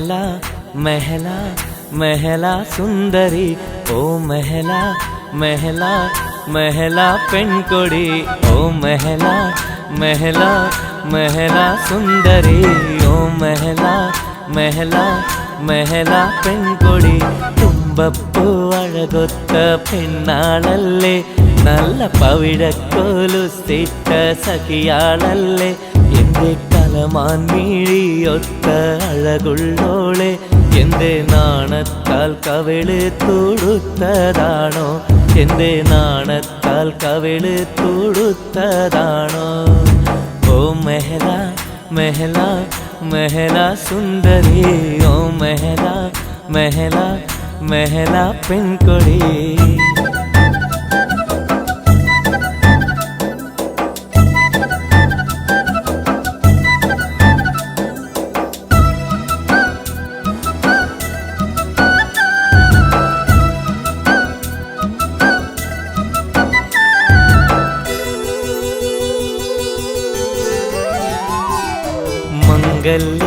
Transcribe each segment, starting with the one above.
महला महला महला सुंदरी ओ महला महला महला पेण्कोडी ओ महला महला महला सुंदरी ओ महला महला महला पेण्कोडी തുമ്പപ്പൂ അഴകൊത്ത പെണ്ണാളല്ലേ നല്ല പവിഴക്കോലുസിട്ട സഖിയാളല്ലേ എന്റെ കലമാൻ മിഴിയൊത്ത അഴകുള്ളോളെ എന്റെ നാണത്താൽ കവിള് തുടുത്തതാണോ എന്റെ നാണത്താൽ കവിള് തുടുത്തതാണോ ഓ മെഹല മെഹല മെഹല സുന്ദരി ഓ മെഹല മെഹല മെഹല പെൺകൊടി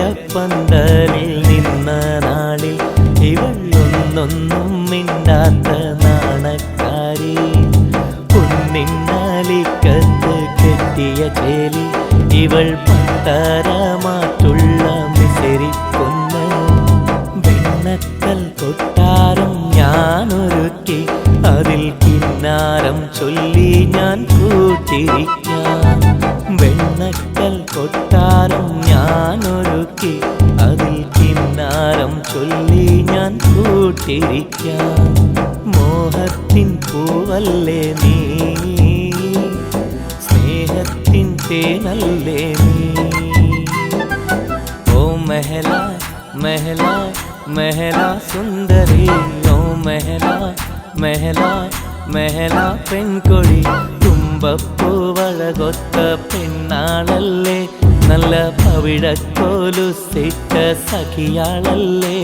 മംഗല്യപ്പന്തലിൽ നിന്ന നാളിൽ ഇവൾ ഒന്നൊന്നും മിണ്ടാത്ത നാണക്കാരി പൊന്നിന്നാലിക്കത്ത് കെട്ടിയ ചേലി ഇവൾ പത്തരമാറ്റുള്ള മിസരിക്കൊന്ന് വെണ്ണക്കൽ കൊട്ടാരം ഞാനൊരുക്കി അതിൽ കിന്നാരം ചൊല്ലി ഞാൻ കൂട്ടിരിക്കാം വെണ്ണക്കൽ കൊട്ടാരം ഞാനൊരുക്കി അതിൽ കിന്നാരം ചൊല്ലി ഞാൻ കൂട്ടിരിക്കാം മോഹത്തിൻ പൂവല്ലേ നീ സ്നേഹത്തിൻ തേനല്ലേ നീ ഓ മെഹല മെഹല മെഹല സുന്ദരി ഓ മെഹല മെഹല മെഹല പെൺകൊടി തുമ്പപ്പൂവഴകൊത്ത പെണ്ണാളല്ലേ നല്ല പവിഴക്കോലുസിട്ട സഖിയാളല്ലേ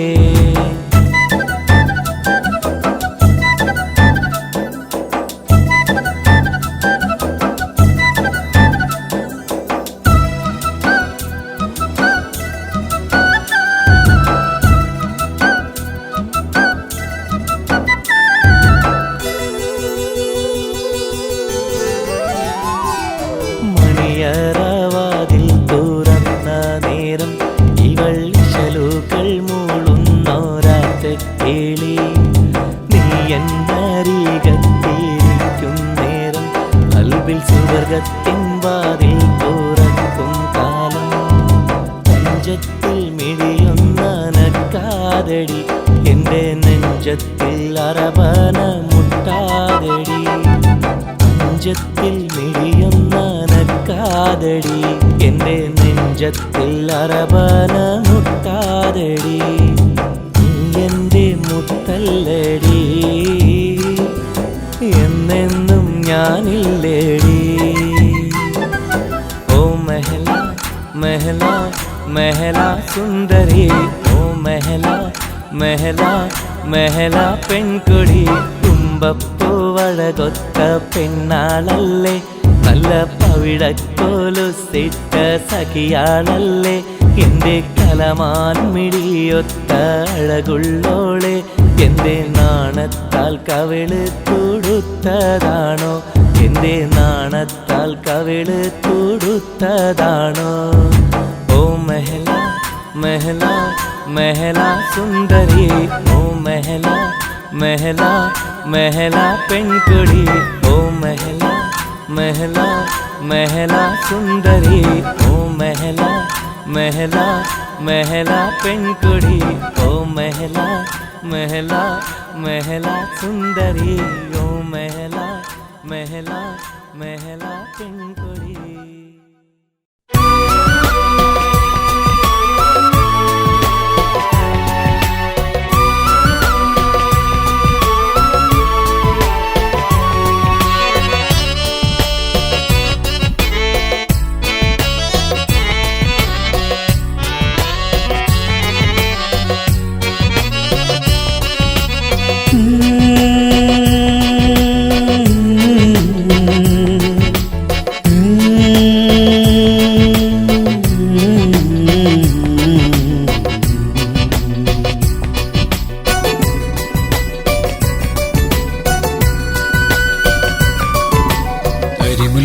മണിയറവാതിൽ തുറന്ന നേരം ഇവൾ ഇശലുകൾ മൂളുന്നോരാറ്റ കേളി നീ എന്നരികത്തിരിക്കും നേരം കൽവിൽ സുവർഗത്തിൻ വാതിൽ തുറക്കും കാലം നെഞ്ചത്തിൽ മിഴിയൊന്നനക്കാതടി എൻ്റെ നെഞ്ചത്തിൽ അറബന മുട്ടാതടി നെഞ്ചത്തിൽ മിഴിയൊന്നനക്കാതടി എൻ്റെ നെഞ്ചത്തിൽ അറബന മുട്ടാതടി നീ എൻ്റെ മുത്തല്ലടി എന്നെന്നും ഞാനില്ലേടി ഓ മെഹല മെഹല മെഹല സുന്ദരി ഓ മെഹല മെഹല മെഹല പെൺകൊടി തുമ്പപ്പൂവഴകൊത്ത പെണ്ണാളല്ലേ നല്ല പവിഴക്കോലുസിട്ട സഖിയാളല്ലേ എൻ്റെ കലമാൻ മിഴിയൊത്ത അഴകുള്ളോളെ എൻ്റെ നാണത്താൽ കവിള് തുടുത്തതാണോ എൻ്റെ നാണത്താൽ കവിള് തുടുത്തതാണോ ഓ മെഹല മെഹല മെഹല സുന്ദരി ഓ മെഹല മെഹല മെഹല പെൺകൊടി ഓ മെഹല മെഹല മെഹല സുന്ദരി ഓ മെഹല മെഹല മെഹല പെൺകൊടി ഓ മെഹല മെഹല മെഹല സുന്ദരി ഓ മെഹല മെഹല മെഹല പെൺകൊടി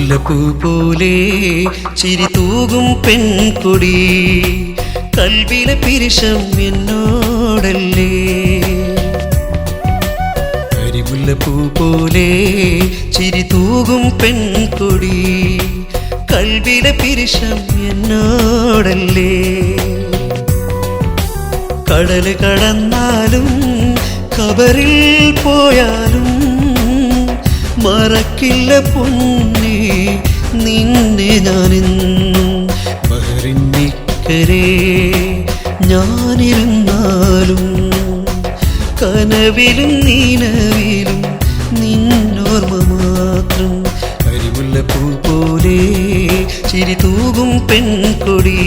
കരിമുല്ലപ്പൂ പോലെ ചിരി തൂകും പെൺകൊടി കൽവിലെ പിരിശം എന്നോടല്ലേ. കരിമുല്ലപ്പൂ പോലെ ചിരി തൂകും പെൺകൊടി കൽവിലെ പിരിശം എന്നോടല്ലേ. കടല് കടന്നാലും കബറിൽ പോയാലും മറക്കില്ല പൊന്നേ നിന്നെ ഞാനെന്നും. ബഹറിന്നിക്കരെ ഞാനിരുന്നാലും കനവിലും നീനവിലും നിന്നോർമ്മ മാത്രം. കരിമുല്ലപ്പൂ പോലെ ചിരി തൂകും പെൺകൊടി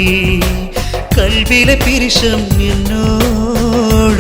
കൽവിലെ പിരിശം എന്നോടല്ലേ.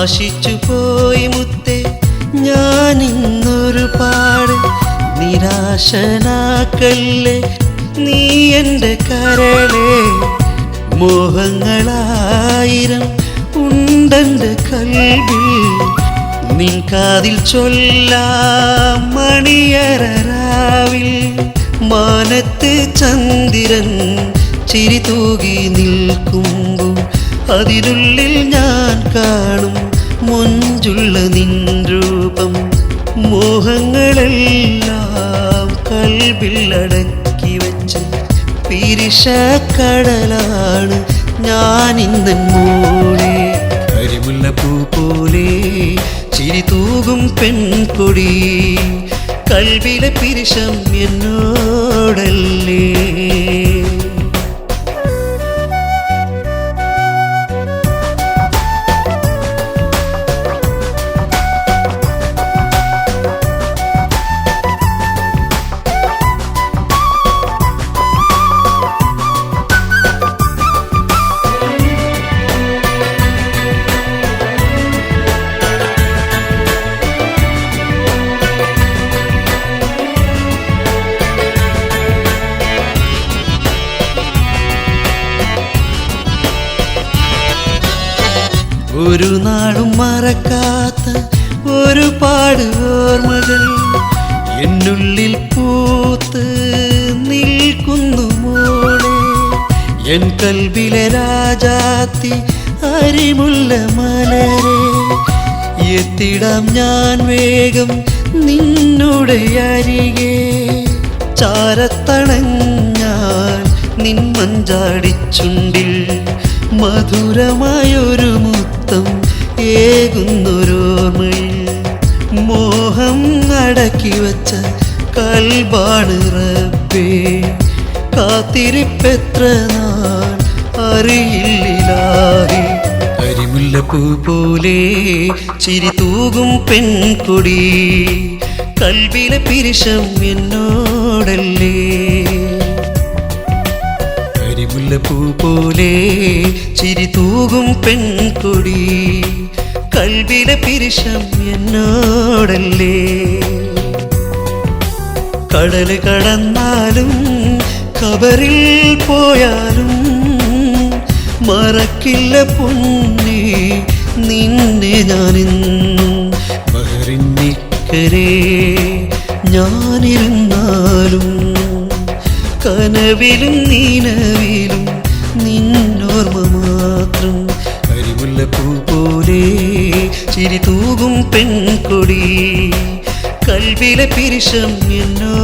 ആശിച്ചു പോയി മുത്തേ ഞാനിന്നൊരുപാട്. നിരാശനാക്കല്ലേ നീ എൻ്റെ കരളെ. മോഹങ്ങളായിരം ഉണ്ടെൻ്റെ കൽവിൽ നിൻ കാതിൽ ചൊല്ലാം മണിയറരാവിൽ. മാനത്ത് ചന്ദ്രൻ ചിരി തൂകി നിൽക്കുമ്പോൾ അതിനുള്ളിൽ ഞാൻ കാണും മൊഞ്ചുള്ള നിൻ രൂപം. മോഹങ്ങളെല്ലാം കൽവിൽ അടക്കി വെച്ച് പിരിശക്കടലാണ് ഞാനിന്നൻ മോളെ. കരിമുല്ലപ്പൂ പോലെ ചിരി തൂകും പെൺകൊടി കൽവിലെ പിരിശം എന്നോടല്ലേ. ഒരു നാളും മറക്കാത്ത ഒരുപാട് ഓർമ്മകൾ എന്നുള്ളിൽ പൂത്ത് നിൽക്കുന്നു മോളെ. എൻ കൽവിലെ രാജാത്തി അരിമുല്ല മലരെ. എത്തിടാം ഞാൻ വേഗം നിന്നുടെ അരികെ. ചാരത്തണഞ്ഞാൽ നിൻ മഞ്ചാടിച്ചുണ്ടിൽ മധുരമായൊരു മുത്തം ഏകുന്നൊരോർമ്മയിൽ. മോഹം അടക്കി വച്ച കൽബാണ് റബ്ബേ. കാത്തിരിപ്പെത്ര നാൾ അറിയില്ലാഹി. കരിമുല്ലപ്പൂ പോലെ ചിരി തൂകും പെൺകൊടി കൽവിലെ പിരിശം എന്നോടല്ലേ. കരിമുല്ലപ്പൂ പോലെ ചിരി തൂകും പെൺകൊടി കൽവിലെ പിരിശം എന്നോടല്ലേ. കടല് കടന്നാലും കബറിൽ പോയാലും മറക്കില്ല പൊന്നേ നിന്നെ ഞാനെന്നും. ബഹറിന്നിക്കരെ ഞാനിരുന്നാലും കനവിലും നീനവിലും നിന്നോർമ്മ മാത്രം. കരിമുല്ലപ്പൂ പോലെ ചിരി തൂകും പെൺകൊടി കൽവിലെ പിരിശം എന്നോടല്ലേ.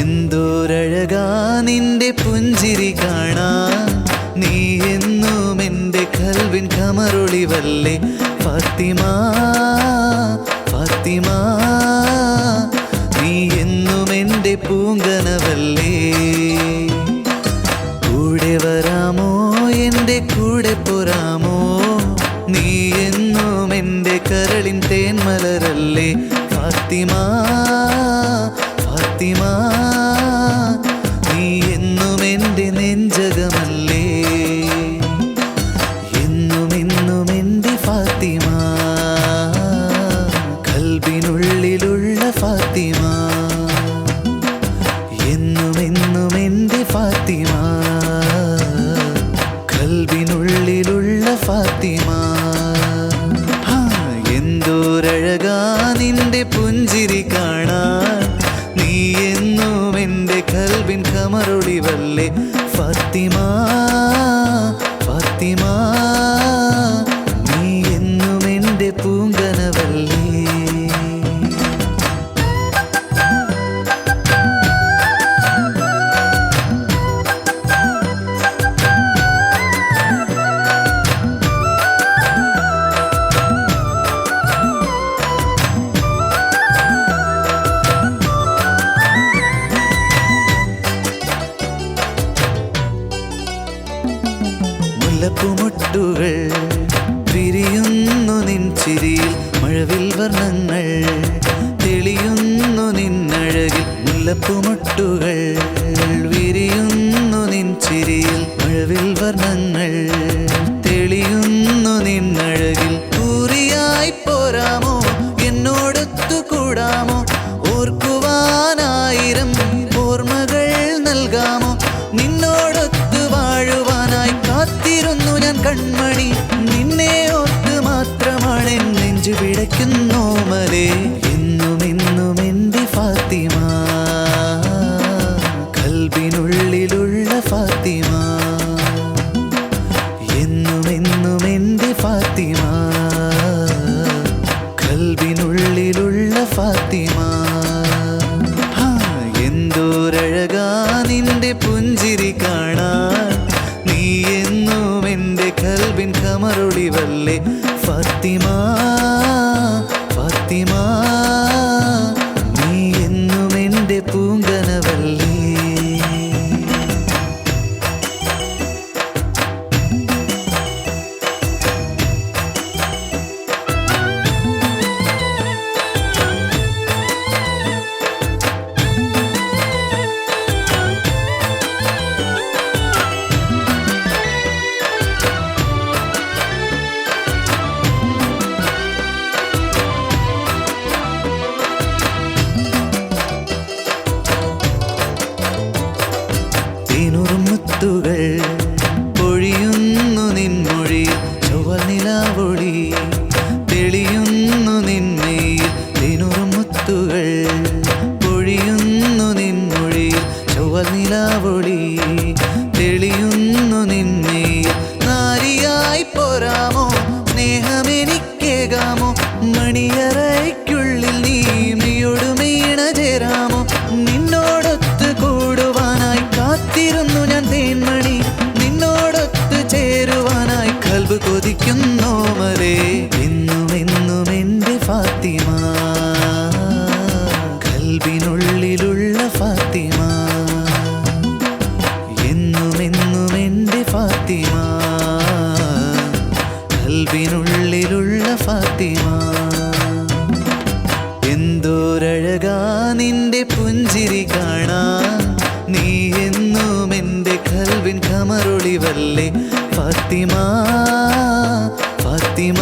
എന്തോരഴകാ നിന്റെ പുഞ്ചിരി കാണാൻ, നീ എന്നും എൻ്റെ കൽവിൻ കമറൊളിവല്ലേ ഫാത്തിമ ഫാത്തിമ, നീ എന്നും എൻ്റെ പൂങ്കനവല്ലേ. കൂടെ വരാമോ എൻ്റെ കൂടെ പോരാമോ, നീ എന്നും എൻ്റെ കരളിൻ തേന്മലരല്ലേ ഫാത്തിമ ഫാത്തിമ, നീ എന്നും എൻ്റെ നെഞ്ചകമല്ലേ, എന്നും എന്നും എൻ്റെ ഫാത്തിമ, കൽബിനുള്ളിലുള്ള ഫാത്തിമ, എന്നും എന്നും എൻ്റെ ഫാത്തിമ, കൽബിനുള്ളിലുള്ള ഫാത്തിമ. എന്തോരഴകാ നിന്റെ പുഞ്ചിരി കാണാൻ, നീ എന്നും എൻ്റെ കൽബിൻ കമറൊളിവല്ലേ ഫാത്തിമ ഫാത്തിമ, നീ എന്നും എൻ്റെ പൂങ്കനവല്ലേ. മുല്ലപ്പൂമൊട്ടുകൾ വിരിയുന്നു നിൻ ചിരിയിൽ, മഴവിൽ വർണ്ണങ്ങൾ തെളിയുന്നു നിന്നഴകിൽ. മുല്ലപ്പൂമൊട്ടുകൾ വിരിയുന്നു നിൻ ചിരിയിൽ, മഴവിൽ വർണ്ണങ്ങൾ തെളിയുന്നു നിന്നഴകിൽ. കൂറിയായി പോരാമോ എന്നോടൊത്തു കൂടാമോ, ഓർക്കുവാനായിരം ഓർമ്മകൾ നൽകാമോ, നിന്നോടൊത്തു വാഴുവാനായി കാത്തിരുന്നു ഞാൻ കൺമണി, നിന്നെ ഓർത്ത് മാത്രമാണ് എൻ നെഞ്ചു പിടയ്ക്കുന്നോമലേ. എന്നും എന്നും എൻ്റെ ഫാത്തിമ, കൽബിനുള്ളിലുള്ള ഫാത്തിമ, എന്നും എന്നും എൻ്റെ ഫാത്തിമ, കൽബിനുള്ളിലുള്ള ഫാത്തിമ. എന്തോരഴകാ നിന്റെ പുഞ്ചിരി കാണാൻ, നീ എന്നും എൻ്റെ കൽബിൻ കമറൊളിവല്ലേ ഫാത്തിമ ഫാത്തിമ, നീ എന്നും എൻ്റെ പൂങ്കനവല്ലേ. മുത്തുകൾ പൊഴിയുന്നു നിൻമൊഴി, ചൊവ്വൽ നിലാവൊളി തെളിയുന്നു നിന്മയിൽ. തേനൂറും മുത്തുകൾ പൊഴിയുന്നു നിൻമൊഴി, ചൊവ്വൽ നിലാവൊളി തെളിയുന്നു നിന്മയിൽ. നാരിയായി പോരാമോ സ്നേഹമെനിക്കേകാമോ, മണിയറയ്ക്കുള്ളിൽ നീ മെയ്യോട് മെയ്യണ ചേരാമോ, നിന്നോടൊത്ത് കൂടുവാനായി കാത്തിരുന്നു ഞാൻ തേന്മണി, നിന്നോടൊത്ത് ചേരുവാനായി കൽബ് കൊതിക്കുന്നോമലേ. എന്നും എന്നും എൻ്റെ ഫാത്തിമ, കൽബിനുള്ളിലുള്ള ഫാത്തിമ, എന്നും എന്നും എൻ്റെ ഫാത്തിമ, കൽബിനുള്ളിലുള്ള ഫാത്തിമ. എന്തോരഴകാ നിന്റെ പുഞ്ചിരി കാണാൻ, നീ എന്നും എൻ്റെ കൽവിൻ കമറൊളിവല്ലേ ഫാത്തിമ ഫാത്തിമ,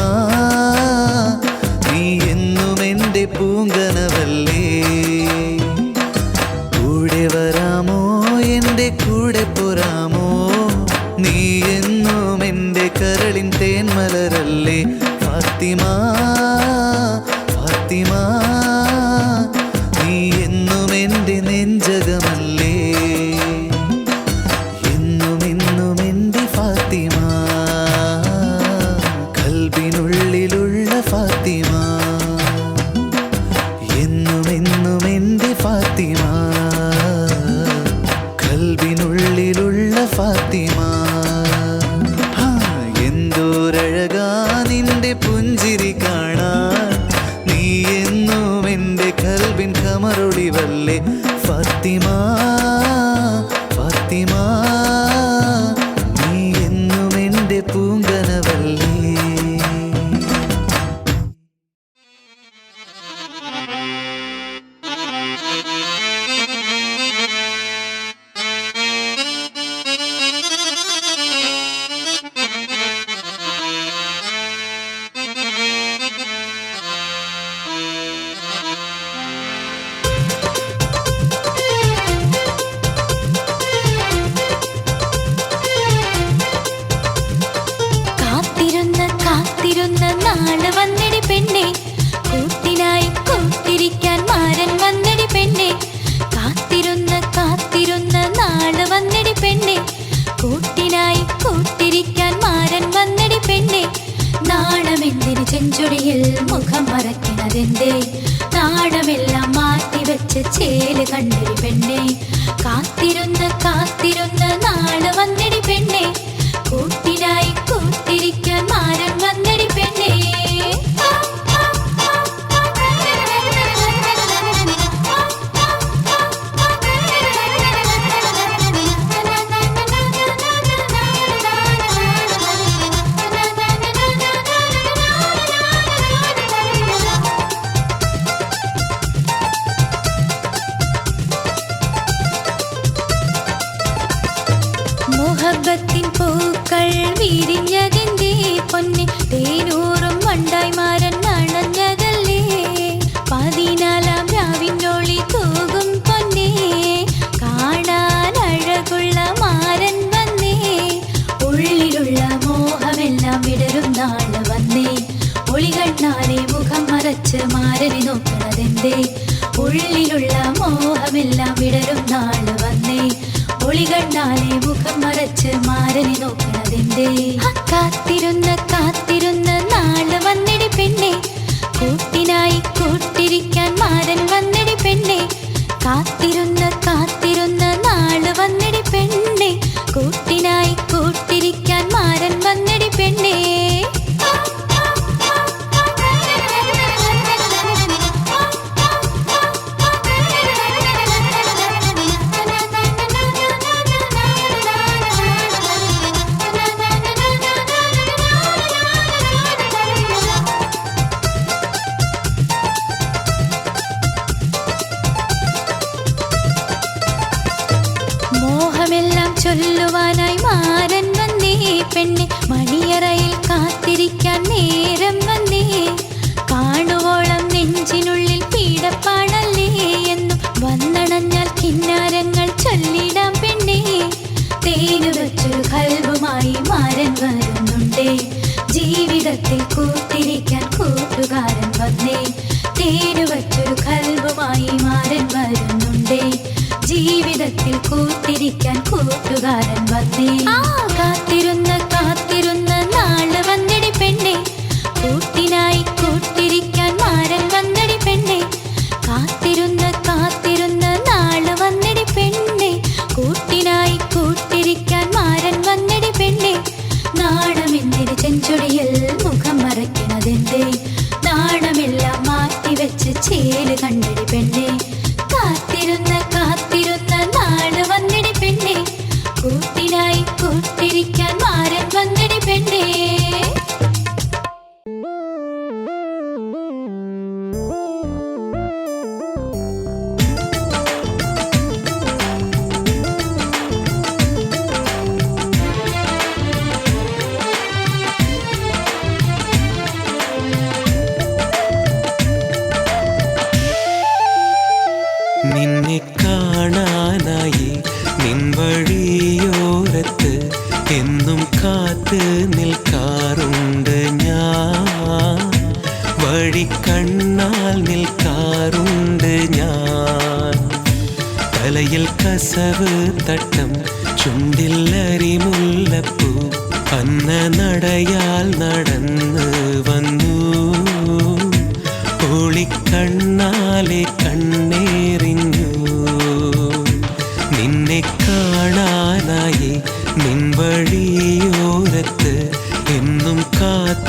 നീ എന്നും എൻ്റെ പൂങ്കനവല്ലേ. കൂടെ വരാമോ എൻ്റെ കൂടെ പോരാമോ, നീ എന്നും എൻ്റെ കരളിൻ തേന്മലരല്ലേ ഫാത്തിമ ഫാത്തിമ, നീ എന്നും എൻ്റെ നെഞ്ച ഫാത്തിമ. എന്തോരഴകാ നിന്റെ പുഞ്ചിരി കാണാൻ, നീ എന്നും എൻ്റെ കൽബിൻ കമറൊളിവല്ലേ ഫാത്തിമ ഫാത്തിമ, നീ എന്നും എൻ്റെ പൂങ്കനവല്ലേ. നാള് വന്നിടി പെണ്ണെ, കൂട്ടിനായി കൂട്ടിരിക്കാൻ മാരൻ വന്നിടി പെണ്ണെ. കാത്തിരുന്ന നാള് വന്നിടി പെണ്ണെ, കൂട്ടിനായി കൂട്ടിരിക്കാൻ മാരൻ വന്നിടി പെണ്ണെ. നാണമെന്തിന് ചെഞ്ചൊടിയിൽ മുഖം മറക്കണതെന്തേ, നാണമെല്ലാം മാറ്റിവെച്ച് ചേല് കണ്ടിടി പെണ്ണെ. കാത്തിരുന്ന നാള് വന്നിടി പെണ്ണെ, കൂട്ടിനായി കൂട്ടിരിക്കാൻ മാരൻ വന്നിടി പെണ്ണെ. മുഹബത്തിൻ പൂക്കൾ വിരിഞ്ഞതിൻ്റെ പൊന്നെ, തേനൂറും വണ്ടായി മാരൻ അണഞ്ഞതല്ലേ. 14-ാം രാവിനൊളി തൂകും പൊന്നെ, കാണാൻ അഴകുള്ള മാരൻ വന്നേ. ഉള്ളിലുള്ള മോഹമെല്ലാം വിടരും നാള് വന്നേ, ഒളികണ്ണാലെ മുഖം മറച്ച് മാരനെ നോക്കണതെന്തേ. ഉള്ളിലുള്ള മോഹമെല്ലാം വിടരും നാള് വന്നേ, ഒളികണ്ണാലെ മുഖം മറച്ച് മാരനെ നോക്കണതെന്തേ. കാത്തിരുന്ന നാള് വന്നിടി പെണ്ണെ, കൂട്ടിനായി കൂട്ടിരിക്കാൻ മാരൻ വന്നിടി പെണ്ണെ. കാത്തിരുന്ന നാള് വന്നിടി പെണ്ണെ, കൂട്ടിനായി കൂട്ടിരിക്കാൻ മാരൻ വന്നിടി പെണ്ണെ. മോഹമെല്ലാം ചൊല്ലുവാനായി മാരൻ വന്നേ പെണ്ണെ, മണിയറയിൽ കാത്തിരിക്കാൻ നേരം വന്നേ. കാണുവോളം നെഞ്ചിനുള്ളിൽ പീഡപ്പാടല്ലേ എന്നും വന്നണഞ്ഞാൽ കിന്നാരങ്ങൾ ചൊല്ലിടാം പെണ്ണെ. തേനുവച്ചൊരു കൽബുമായി മാരൻ വരുന്നുണ്ടേ, ജീവിതത്തിൽ കൂട്ടിരിക്കാൻ കൂട്ടുകാരൻ വന്നേ. തേനുവച്ചൊരു കൽബുമായി മാരൻ വരുന്നുണ്ടേ, ജീവിതത്തിൽ കൂട്ടിരിക്കാൻ കൂട്ടുകാരൻ വന്നേ. കാത്തിരുന്ന നാള് വന്നിടി പെണ്ണെ, കൂട്ടിനായി കൂട്ടിരിക്കാൻ മാരൻ വന്നിടി പെണ്ണെ. കാത്തിരുന്ന നാള് വന്നിടി പെണ്ണെ, കൂട്ടിനായി കൂട്ടിരിക്കാൻ മാരൻ വന്നിടി പെണ്ണെ. നാണമെന്തിന് ചെഞ്ചൊടിയിൽ മുഖം മറക്കണതെന്തേ, നാണമെല്ലാം മാറ്റിവെച്ച് ചേല് കണ്ടിടി പെണ്ണെ. കാത്തിരുന്ന നാള് വന്നിടി പെണ്ണെ, കൂട്ടിനായി കൂട്ടിരിക്കാൻ മാരൻ വന്നിടി പെണ്ണെ. നിന്നെ കാണാനായി നിൻ വഴിയോരത്ത് എന്നും കാത്ത് നിൽക്കാറുണ്ട് ഞാൻ, വഴിക്കണ്ണാൽ നിൽക്കാറുണ്ട് ഞാൻ. തലയിൽ കസവ് തട്ടം, ചുണ്ടിൽ അരിമുല്ലപ്പൂ, അന്ന നടയാൽ നടന്ന് വന്നു. ഒളിക്കണ്ണാലെ കണ്ണേറിഞ്ഞു. നിന്നെ കാണാനായി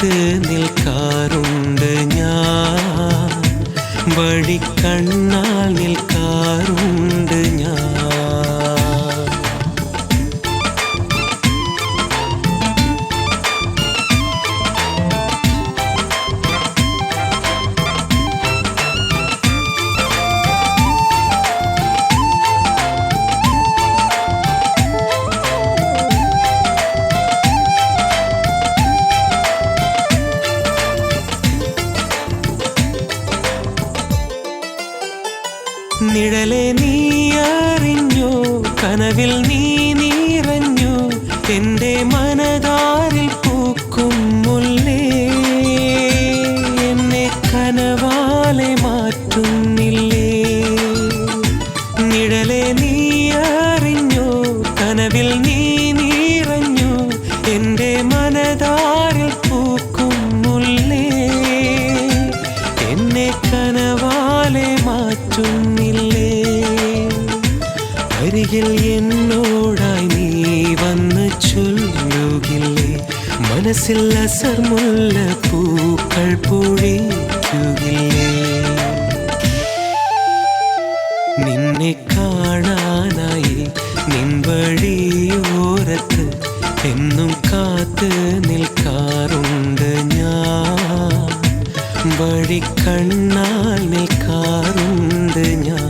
കാത്ത് നിൽക്കാറുണ്ട് ഞാൻ, വഴിക്കണ്ണാൽ നിൽക്കാറുണ്ട് ഞാൻ. നിഴലെ നീ അറിഞ്ഞു, കനവിൽ നീ നിറഞ്ഞു, എൻ്റെ മനതാരിൽ പൂക്കും മുല്ലേ, എന്നെ കനവാലെ മാറ്റുന്നില്ലേ. നിഴലെ നീ അറിഞ്ഞു, കനവിൽ നീ നിറഞ്ഞു, എൻ്റെ മനതാരിൽ പൂക്കും മുല്ലേ, എന്നെ കനവാലെ മാറ്റുന്നില്ലേ. അരികിൽ എന്നോടായി നീ വന്ന് ചൊല്ലുകില്ലേ, മനസ്സിൽ അസർമുല്ല പൂക്കൾ പൊഴിക്കുകില്ലേ. നിന്നെ കാണാനായി നിൻ വഴിയോരത്ത് എന്നും കാത്ത് നിൽക്കാറുണ്ട് ഞാൻ, വഴിക്കണ്ണാൽ നിൽക്കാറുണ്ട് ഞാൻ.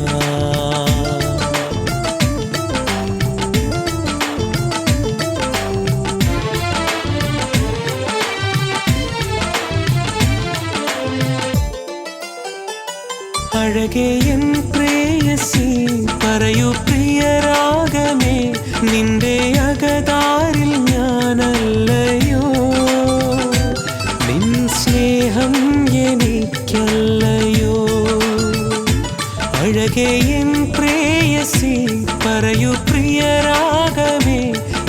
അഴകേ എൻ പ്രേയസി, പറയൂ പ്രിയരാഗമേ, നിന്റെ അകതാരിൽ ഞാനല്ലയോ, നിൻ സ്നേഹം എനിക്കല്ലയോ. അഴകേ എൻ പ്രേയസി, പറയൂ പ്രിയരാഗമേ,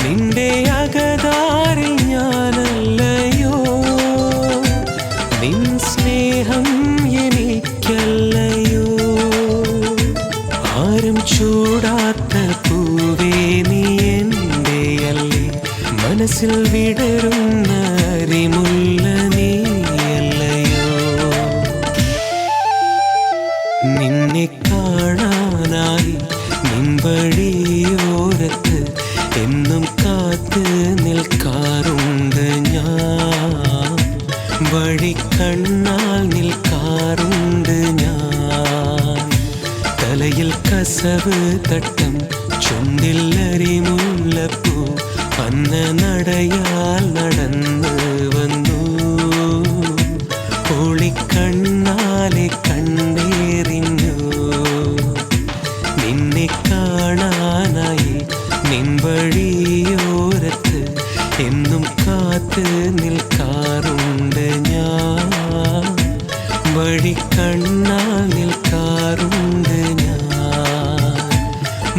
നിന്റെ അകതാരിൽ ഞാനല്ലയോ, നിൻ സ്നേഹം എനിക്കല്ലയോ. ആരും ചൂടാത്ത പൂവേ നീ എന്റെയല്ലേ, മനസ്സിൽ വിടരുന്ന അരിമുല്ല നീയല്ലയോ. നിന്നെ കാണാനായി നിൻ വഴിയോരത്ത് എന്നും കാത്ത് നിൽക്കാറുണ്ട് ഞാൻ, വഴിക്കണ്ണാൽ നിൽക്കാറുണ്ട് ഞാൻ. തലയിൽ കസവ് തട്ടം, ചുണ്ടിൽ അരിമുല്ലപ്പൂ, അന്ന നടയാൽ നടന്ന് വന്നു, ഒളിക്കണ്ണാലെ കണ്ടേറിഞ്ഞു. നിന്നെ കാണാനായി നിൻ വഴിയോരത്ത് എന്നും കാത്ത് നിൽക്കാറുണ്ട് ഞാൻ, വഴിക്കണ്ണാൽ നിൽക്കാറുണ്ട് ഞാൻ,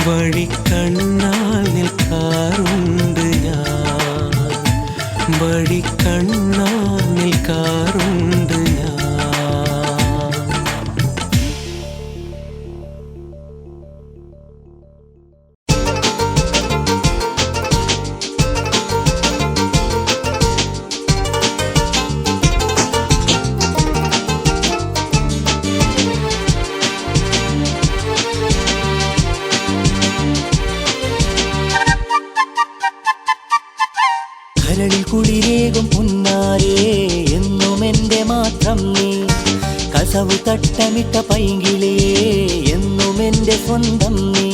വഴിക്കണ്ണാൽ നിൽക്കാറുണ്ട് ഞാൻ, വഴിക്കണ്ണാൽ നിൽക്കാറുണ്ട് ഞാൻ. കരളിൽ കുളിരേകും പുന്നാരേ, എന്നും എൻ്റെ മാത്രം നീ, കസവു തട്ടമിട്ട പൈങ്കിളേ, എന്നും എൻ്റെ സ്വന്തം നീ.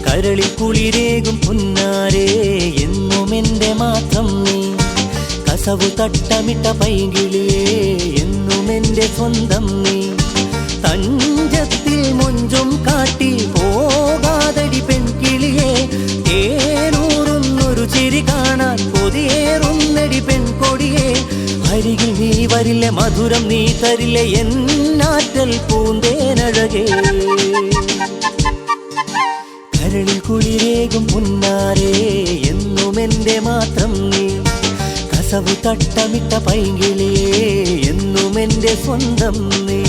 കരളിൽ കുളിരേകും പുന്നാരേ, എന്നും എൻ്റെ മാത്രം നീ, കസവു തട്ടമിട്ട പൈങ്കിളേ, എന്നും എൻ്റെ സ്വന്തം നീ. തഞ്ചത്തിൽ മൊഞ്ചും കാട്ടി പോകാതടി പെൺകിളിയെ, തേനൂറുന്നൊരു ചിരി കാണാൻ കൊതിയേറുന്നടി പെൺകൊടിയെ. അരികിൽ നീ വരില്ലേ, മധുരം നീ തരില്ലേ, എന്നാറ്റൽ പൂന്തേനഴകേ. കരളിൽ കുളിരേകും പുന്നാരേ, എന്നും എൻ്റെ മാത്രം നീ, കസവു തട്ടമിട്ട പൈങ്കിളേ, എന്നും എൻ്റെ സ്വന്തം നീ.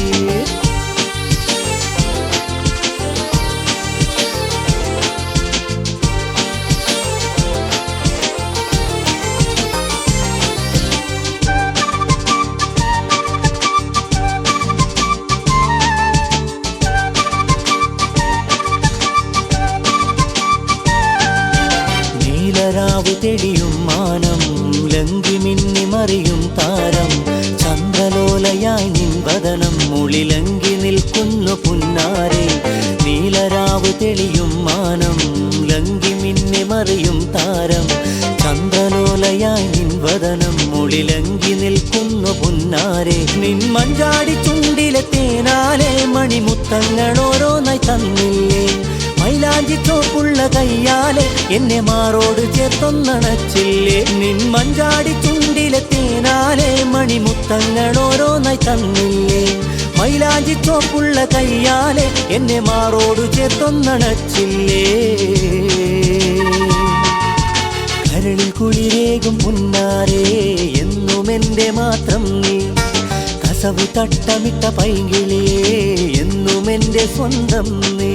നീലരാവ് തെളിയും മാനം ലങ്കി മിന്നി മറിയും താരം ചന്ദ്രലോലയായി നിൻ വദനം മുളിലങ്കി നിൽക്കുന്നു പുന്നാരെ നീലരാവ് തെളിയും മാനം ലങ്കി മിന്നി മറിയും താരം ചന്ദ്രലോലയായി നിൻ വദനം മുളിലങ്കി നിൽക്കുന്നു പുന്നാരെ നിൻ മഞ്ചാടി ചുണ്ടിലെ തേനാലെ മണിമുത്തങ്ങൾ ഓരോന്നായി തന്നില്ലേ മൈലാഞ്ചി ചോപ്പുള്ള കയ്യാലെ എന്നെ മാറോട് ചേർത്തൊന്നണച്ചില്ലേ നിൻ മഞ്ചാടി ചുണ്ടിലെ തേനാലെ മണിമുത്തങ്ങൾ ഓരോന്നായി തന്നില്ലേ മൈലാഞ്ചി ചോപ്പുള്ള കയ്യാലെ എന്നെ മാറോട് ചേർത്തൊന്നണച്ചില്ലേ കരളിൽ കുളിരേകും പുന്നാരേ എന്നും എൻ്റെ മാത്രം നീ കസവു തട്ടമിട്ട പൈങ്കിളേ എന്നും എൻ്റെ സ്വന്തം നീ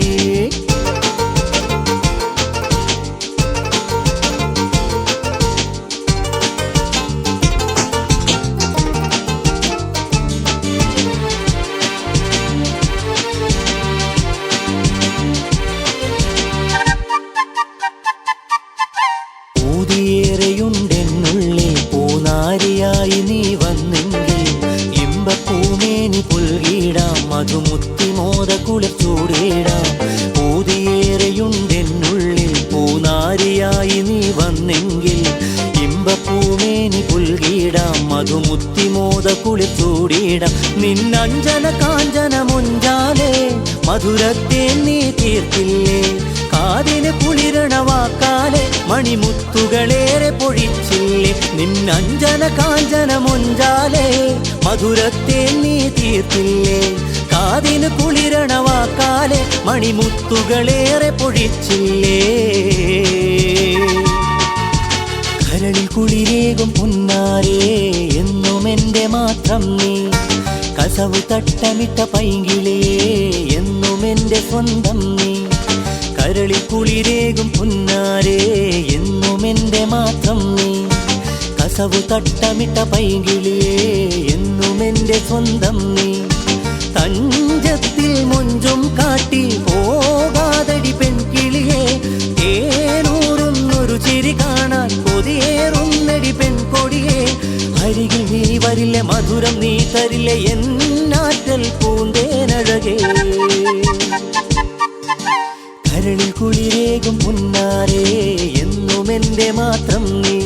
ൂതിയേറെയുണ്ടെന്നുള്ളിൽ പൂനാരിയായി നീ വന്നെങ്കിൽ ഇമ്പപ്പൂമേനി പുൽകിടാം മധുമുത്തിമോദ കുളിർച്ചൂടിടാം ൂതിയേറെയുണ്ടെന്നുള്ളിൽ പൂനാരിയായി നീ വന്നെങ്കിൽ ഇമ്പപ്പൂമേനി പുൽകിടാം മധുമുത്തിമോദ കുളിർച്ചൂടിടാം നിന്നഞ്ജന കാഞ്ചന മുഞ്ചാലേ മധുരത്തെ നീ തീർത്തില്ലേ കാതിന് കുളിരണ വാക്കാലെ മണിമുത്തുകളേറെ പൊഴിച്ചില്ലേ നിന്നഞ്ജന കാഞ്ചന മുഞ്ചാലേ മധുരത്തെ നീ തീർത്തില്ലേ കാതിന് കുളിരണ വാക്കാലെ മണിമുത്തുകളേറെ പൊഴിച്ചില്ലേ കരളിൽ കുളിരേകും പുന്നാരേ എന്നും എൻ്റെ മാത്രം നീ കസവു തട്ടമിട്ട പൈങ്കിളേ എന്നും എൻ്റെ സ്വന്തം നീ കരളിൽ കുളിരേകും പുന്നാരേ എന്നും എൻ്റെ മാത്രം നീ കസവു തട്ടമിട്ട പൈങ്കിളേ എന്നും എൻ്റെ സ്വന്തം നീ തഞ്ചത്തിൽ മുഞ്ചും കാട്ടി പോകാതടി പെൺകിളിയെ തേനൂറുന്നൊരു ചിരി കാണാൻ കൊതിയേറുന്നടി പെൺകൊടിയെ അരികിൽ നീ വരില്ല മധുരം നീ തരില്ല എന്നാറ്റൽ പൂന്തേനഴകേ കരളിൽ കുളിരേകും പുന്നാരേ എന്നും എൻ്റെ മാത്രം നീ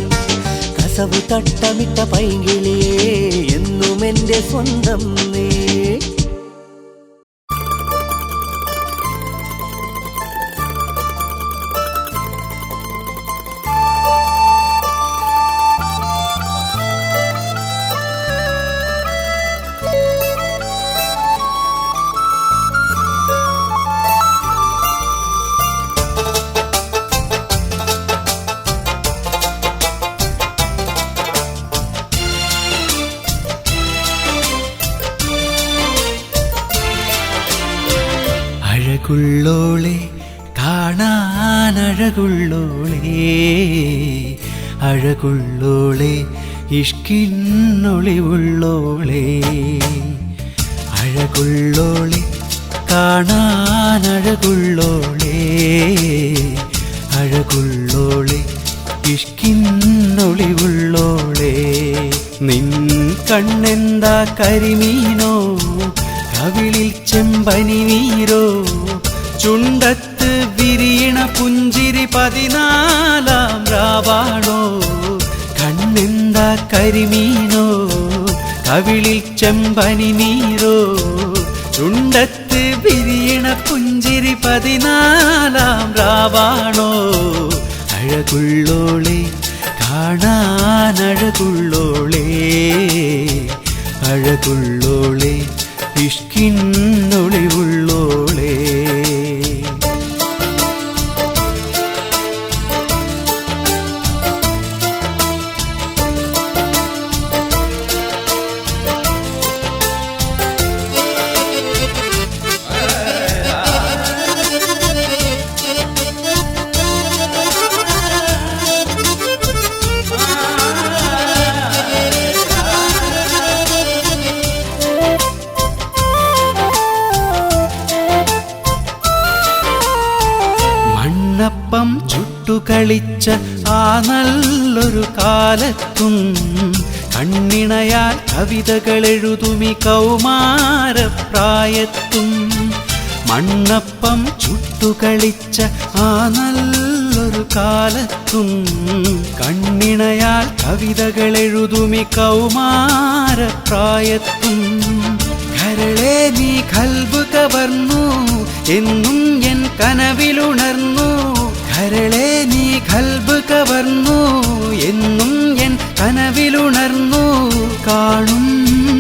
കസവു തട്ടമിട്ട പൈങ്കിളേ എന്നും എൻ്റെ സ്വന്തം നീ അഴകുള്ളോളെ കാണാനഴകുള്ളോളെ അഴകുള്ളോളെ ഇഷ്കിന്നൊളിവുള്ളോളെ അഴകുള്ളോളെ കാണാനഴകുള്ളോളെ അഴകുള്ളോളെ ഇഷ്കിന്നൊളിവുള്ളോളെ നിൻ കണ്ണെന്താ കരിമീനോ കവിളിൽ ചെമ്പനി നീരോ ചുണ്ടത്ത് വിരിയണ പുഞ്ചിരി 14 രാവാണോ കണ്ണെന്താ കരിമീനോ കവിളിൽ ചെമ്പനി നീരോ ചുണ്ടത്ത് വിരിയണ പുഞ്ചിരി 14 രാവാണോ അഴകുള്ളോളെ കാണാനഴകുള്ളോളെ അഴകുള്ളോളെ ഇഷ്കിന്നൊളിവുള്ളോളെ കളിച്ച ആ നല്ലൊരു കാലത്തും കണ്ണിണയാൽ കവിതകൾ എഴുതുമി കൗമാരപ്രായത്തും മണ്ണപ്പം ചുട്ടുകളിച്ച ആ നല്ലൊരു കാലത്തും കണ്ണിണയാൽ കവിതകൾ എഴുതുമി കൗമാരപ്രായത്തും കരളെ നീ കൽബ് കവർന്നു എന്നും എൻ കനവിലുണർന്നു കരളെ നീ കൽബ് കവർന്നു എന്നും എൻ കനവിലുണർന്നു കാണും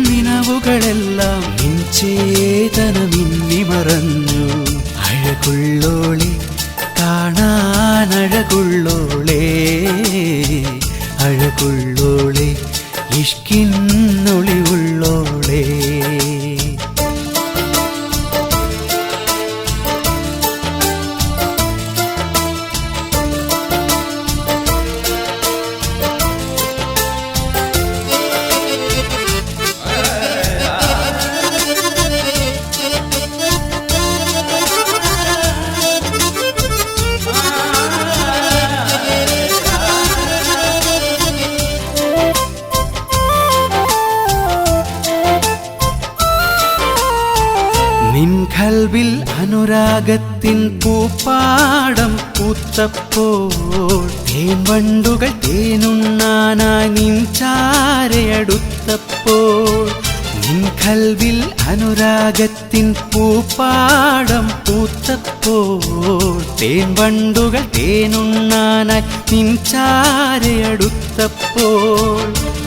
നിനവുകളെല്ലാം നിൻ ചേതന മിന്നി മറഞ്ഞു അഴകുള്ളോളെ കാണാൻ അഴകുള്ളോളെ അഴകുള്ളോളെ ഇഷ്കിന്നൊളിവുള്ളോളെ നിൻ കൽവിൽ അനുരാഗത്തിൻ പൂപ്പാടം പൂത്തപ്പോൾ തേൻവണ്ടുകൾ തേനുണ്ണാനായി നിൻ ചാരയടുത്തപ്പോൾ നിൻ കൽവിൽ അനുരാഗത്തിൻ പൂപ്പാടം പൂത്തപ്പോൾ തേൻവണ്ടുകൾ തേനുണ്ണാനായി നിൻ ചാരയടുത്തപ്പോൾ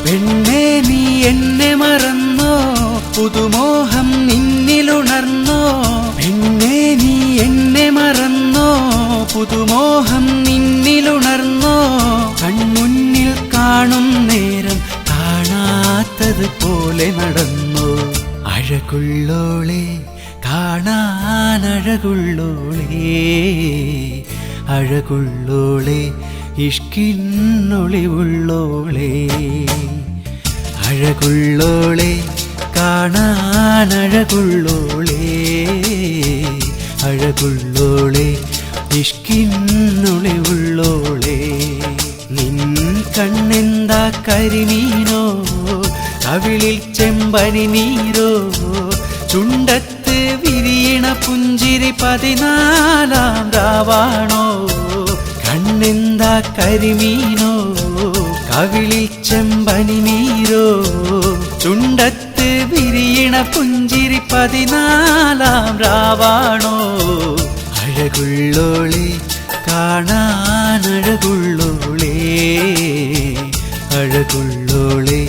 പെണ്ണേ നീ എന്നെ മറന്നോ പുതുമോഹം നിന്നിലുണർന്നോ പെണ്ണേ നീ എന്നെ മറന്നോ പുതുമോഹം നിന്നിലുണർന്നോ കൺമുന്നിൽ കാണും നേരം കാണാത്തത് പോലെ നടന്നു അഴകുള്ളോളെ കാണാൻ അഴകുള്ളോളെ അഴകുള്ളോളെ ഇഷ്കിന്നൊളിവുള്ളോളെ അഴകുള്ളോളെ കാണാൻ അഴകുള്ളോളെ അഴകുള്ളോളെ ഇഷ്കിന്നൊളിവുള്ളോളെ നിൻ കണ്ണെന്താ കരിമീനോ കവിളിൽ ചെമ്പനി നീരോ ചുണ്ടത്ത് വിരിയണ പുഞ്ചിരി 14 രാവാണോ കണ്ണെന്താ കരിമീനോ കവിളിൽ ചെമ്പനി നീരോ ചുണ്ടത്ത് വിരിയണ പുഞ്ചിരി 14 രാവാണോ അഴകുള്ളോളെ കാണാൻ അഴകുള്ളോളെ അഴകുള്ളോളെ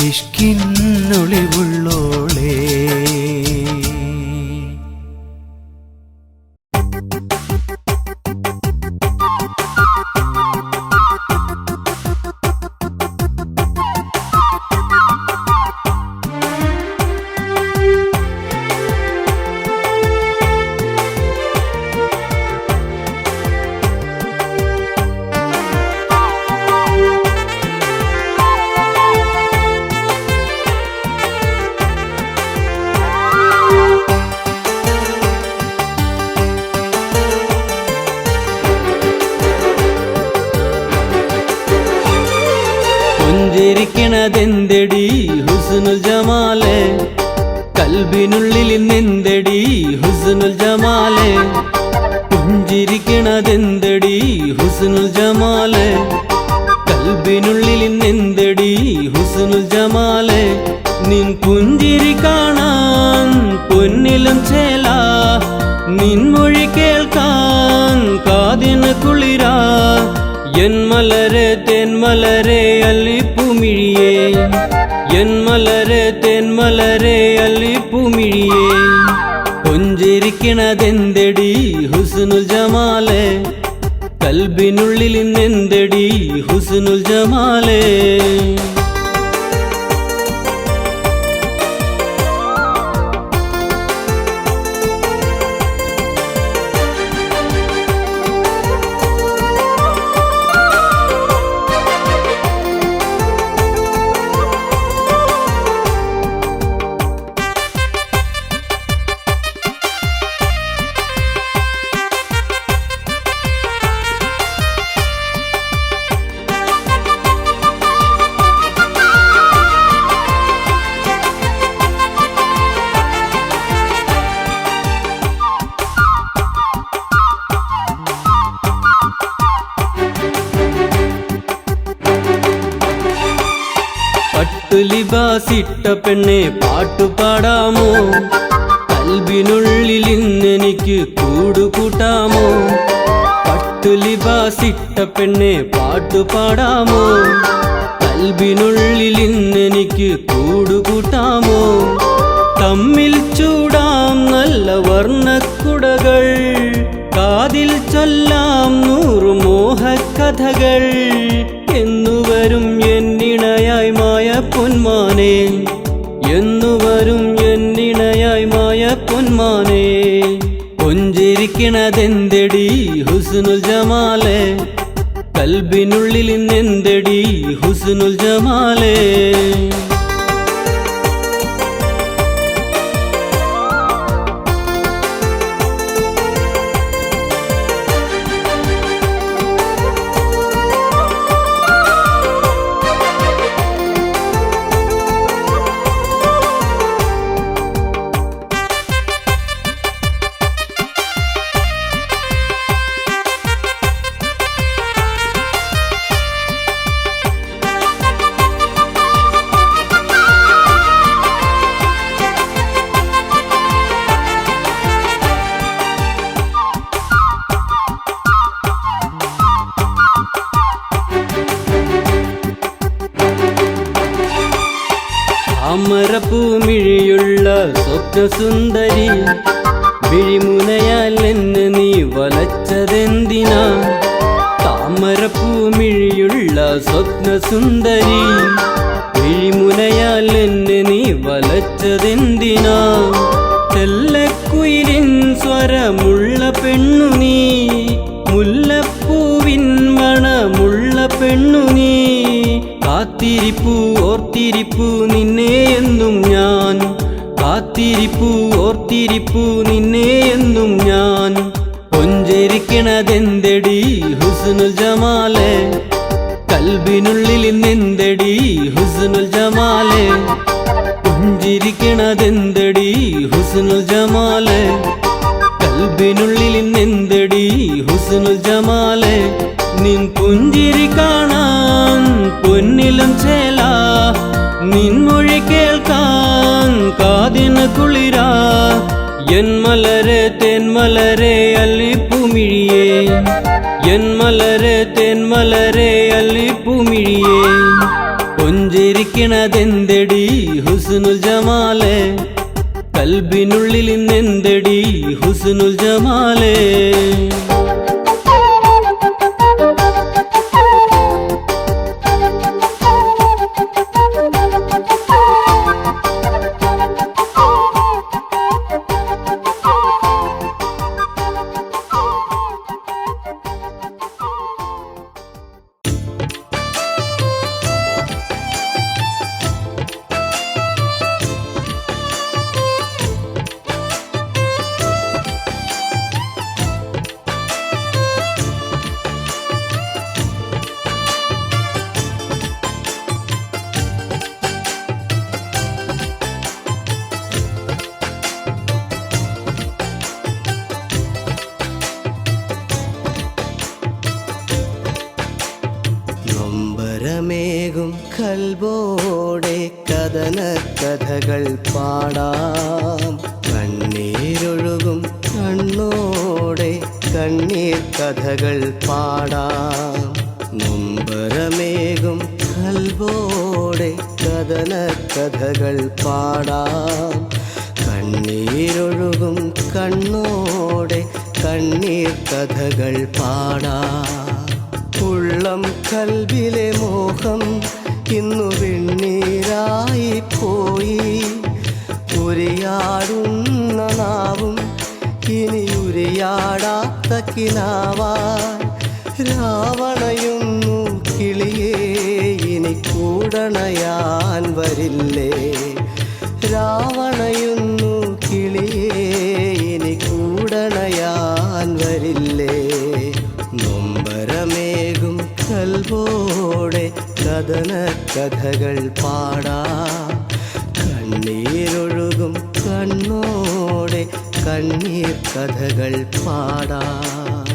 ഇഷ്കിന്നൊളിവുള്ളോളെ പുഞ്ചിരിക്കണതെന്തെടി ഹുസ്നുൽ ജമാലെ കൽബിനുള്ളിൽ നിന്നെന്തെടി ഹുസ്നുൽ ജമാലെ പുഞ്ചിരിക്കണതെന്തെടി ഹുസ്നുൽ ജമാലെ കൽബിനുള്ളിൽ നിന്നെന്തെടി ഹുസ്നുൽ ജമാലെ നിൻ പുഞ്ചിരി കാണാൻ പൊന്നിലും ചേല നിൻ മൊഴി കേൾക്കാൻ കാതിന് കുളിരാ എൻ മലരെ തെന്മലരെ അല്ലിപ്പുമിഴിയേ എൻ മലരെ തെന്മലരെ അല്ലിപ്പുമിഴിയേ പുഞ്ചിരിക്കണതെന്തെടി ഹുസ്നുൽ ജമാലെ കൽബിനുള്ളിൽ നിന്നെന്തെടി ഹുസ്നുൽ ജമാലെ ലിബാസിട്ട പെണ്ണെ പാട്ടുപാടാമോ കൽബിനുള്ളിൽ ഇന്നെനിക്ക് കൂടുകൂട്ടാമോ പട്ടു ലിബാസിട്ട പെണ്ണെ പാട്ടുപാടാമോ കൽബിനുള്ളിൽ ഇന്നെനിക്ക് കൂടുകൂട്ടാമോ തമ്മിൽ ചൂടാം നല്ല വർണ്ണക്കുടകൾ കാതിൽ ചൊല്ലാം 100 മോഹക്കഥകൾ എന്നുവരും എന്നിണയായി മായ പൊന്മാനെ എന്നുവരും എന്നിണയായി മായ പൊന്മാനെ പുഞ്ചിരിക്കണതെന്തെടി ഹുസ്നുൽ ജമാലേ കൽബിനുള്ളിൽ ഇന്നെന്തെടി ഹുസ്നുൽ ജമാലേ താമരപ്പൂമിഴിയുള്ള സ്വപ്നസുന്ദരി വിഴിമുനയാൽ എന്നെ നീ വലച്ചതെന്തിനാ താമരപ്പൂമിഴിയുള്ള സ്വപ്നസുന്ദരി വിഴിമുനയാൽ എന്നെ നീ വലച്ചതെന്തിനാ തെല്ലക്കുയിലിൻ സ്വരമുള്ള പെണ്ണു നീ മുല്ലപ്പൂവിൻ മണമുള്ള പെണ്ണു നീ കാത്തിരിപ്പൂ ഓർത്തിരിപ്പൂ നിന്നെ എന്നും ഞാൻ കാത്തിരിപ്പൂ ഓർത്തിരിപ്പൂ നിന്നെ എന്നും ഞാൻ പുഞ്ചിരിക്കണതെന്തെടി ഹുസ്നുൽ ജമാലേ കൽബിനുള്ളിൽ ഇന്നെന്തെടി ഹുസ്നുൽ ജമാലേ പുഞ്ചിരിക്കണതെന്തെടി ഹുസ്നുൽ ജമാലേ കൽബിനുള്ളിൽ ഇന്നെന്തെടി ഹുസ്നുൽ ജമാലേ നിൻ പുഞ്ചിരി കാണാൻ പൊന്നിലും ചേല നിൻമൊഴി കേൾക്കാൻ കാതിന് കുളിരാ എൻ മലരെ തെന്മലരെ അല്ലിപ്പൂമിഴിയേ എൻ മലരെ തെന്മലരെ അല്ലിപ്പൂമിഴിയേ പുഞ്ചിരിക്കണതെന്തെടി ഹുസ്നുൽ ജമാലേ കൽബിനുള്ളിൽ ഇന്നെന്തെടി ഹുസ്നുൽ ജമാലേ നൊമ്പരമേകും കൽബോടെ കഥന കഥകൾ പാടാം കണ്ണീരൊഴുകും കണ്ണോടെ കണ്ണീർ കഥകൾ പാടാം നൊമ്പരമേകും കൽബോടെ കഥന കഥകൾ പാടാം കണ്ണീരൊഴുകും കണ്ണോടെ കണ്ണീർ കഥകൾ പാടാം ഉള്ളം കൽബിലെ മോഹം ഇന്നു വെണ്ണീരായി പോയി ഉരയാടുന്ന നാവും ഇനി ഉരയാടാത്ത കിനാവാൻ രാവണയുന്നു കിളിയേ ഇനി കൂടണയാൻ വരില്ലേ രാവണയുന്നു കിളിയേ ഇനി കൂടണയാൻ വരില്ലേ നൊമ്പരമേകും കൽബോടെ കഥന കഥകൾ പാടാം കണ്ണീരൊഴുകും കണ്ണോടെ കണ്ണീർ കഥകൾ പാടാം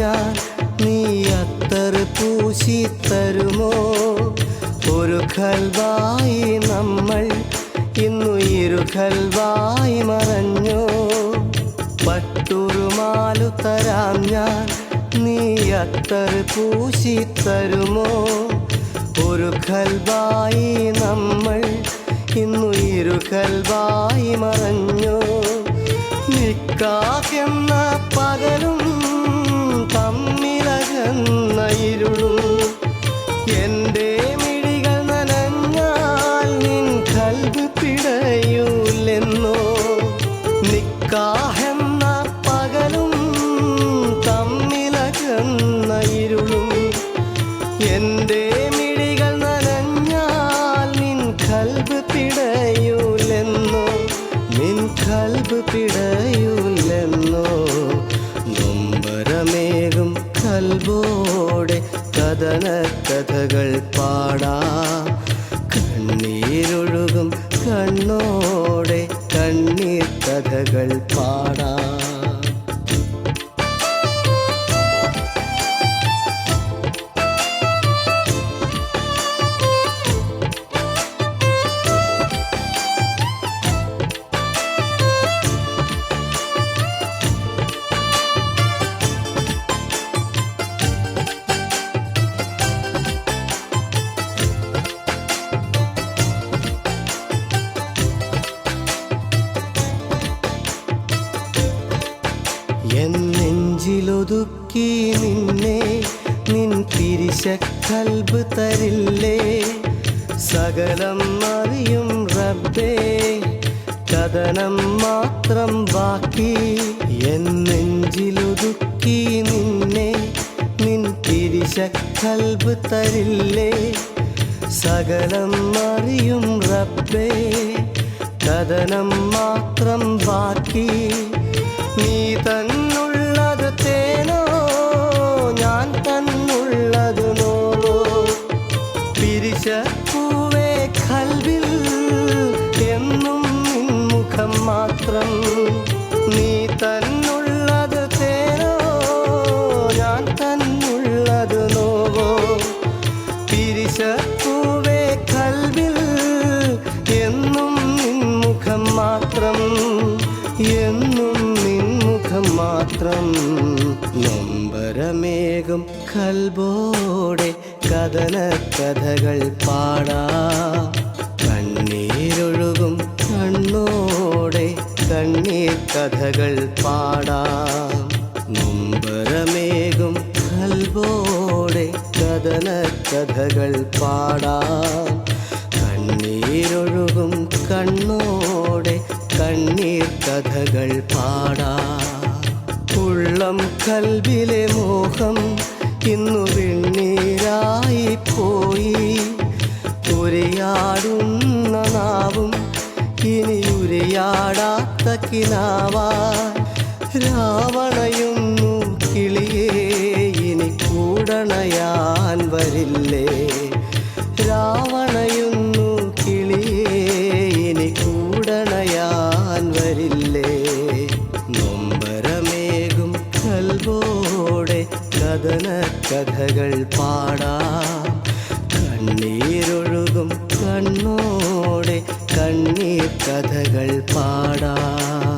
ഞാൻ നീ അത്തർ പൂശി തരുമോ? ഒരു ഖൽബായി നമ്മൾ ഇന്നു ഇരു ഖൽബായി മറഞ്ഞോ? പട്ടുറുമാലു തരാം ഞാൻ നീ അത്തർ പൂശി തരുമോ? ഒരു ഖൽബായി നമ്മൾ ഇന്നു ഇരു ഖൽബായി മറഞ്ഞോ? നിക്കാഹെന്ന പകലും തമ്മിലകന്ന ഇരുളും എൻ്റെ മിഴികൾ നനഞ്ഞാൽ നിൻ ഖൽബ് പിടയൂലെന്നോ? നിക്കാഹെന്ന പകലും തമ്മിലകന്ന ഇരുളും എൻ്റെ മിഴികൾ നനഞ്ഞാൽ നിൻ ഖൽബ് പിടയൂലെന്നോ? നിൻ ഖൽബ് പിടയൂലെന്നോ? നൊമ്പരമേകും ഖൽബോടെ കഥന കഥകൾ പാടാം. കണ്ണീരൊഴുകും കണ്ണോടെ കണ്ണീർ കഥകൾ പാടാം. എൻ നെഞ്ചിലൊതുക്കി നിന്നെ നിൻ തിരിശ ഖൽബ് തരില്ലേ? സകലം അറിയും റബ്ബേ കഥനം മാത്രം ബാക്കി. എൻ നെഞ്ചിലൊതുക്കി നിന്നെ നിൻ തിരിശ ഖൽബ് തരില്ലേ? സകലം അറിയും റബ്ബേ കഥനം മാത്രം ബാക്കി. നീ തന്നുള്ളത് തേനോ ഞാൻ തന്നുള്ളത് നോവോ? പിരിശപ്പൂവേ ഖൽബിൽ എന്നും നിൻ മുഖം മാത്രം. നീ തന്നുള്ളത് തേനോ ഞാൻ തന്നുള്ളത് നോവോ? പിരിശപ്പൂവേ ഖൽബിൽ എന്നും നിൻ മുഖം മാത്രം, എന്നും നിൻ മുഖം മാത്രം. നൊമ്പരമേകും ഖൽബോടെ കഥന കഥകൾ പാടാം. കണ്ണീരൊഴുകും കണ്ണോടെ കണ്ണീർ കഥകൾ പാടാം. നൊമ്പരമേകും ഖൽബോടെ കഥന കഥകൾ പാടാം. കണ്ണീരൊഴുകും കണ്ണോടെ കണ്ണീർ കഥകൾ പാടാം. ഉള്ളം ഖൽബിലെ മോഹം ഇന്നു വെണ്ണീരായി പോയി. ഉരയാടുന്ന നാവും ഇനി ഉരയാടാത്ത കിനാവാൻ. രാവണയുന്നു കിളിയേ ഇനി കൂടണയാൻ വരില്ലേ? രാവണയുന്നു കിളിയേ ഇനി കൂടണയാൻ വരില്ലേ? നൊമ്പരമേകും ഖൽബോടെ കഥന കഥകൾ പാടാം. കണ്ണീരൊഴുകും കണ്ണോടെ കണ്ണീർ കഥകൾ പാടാം.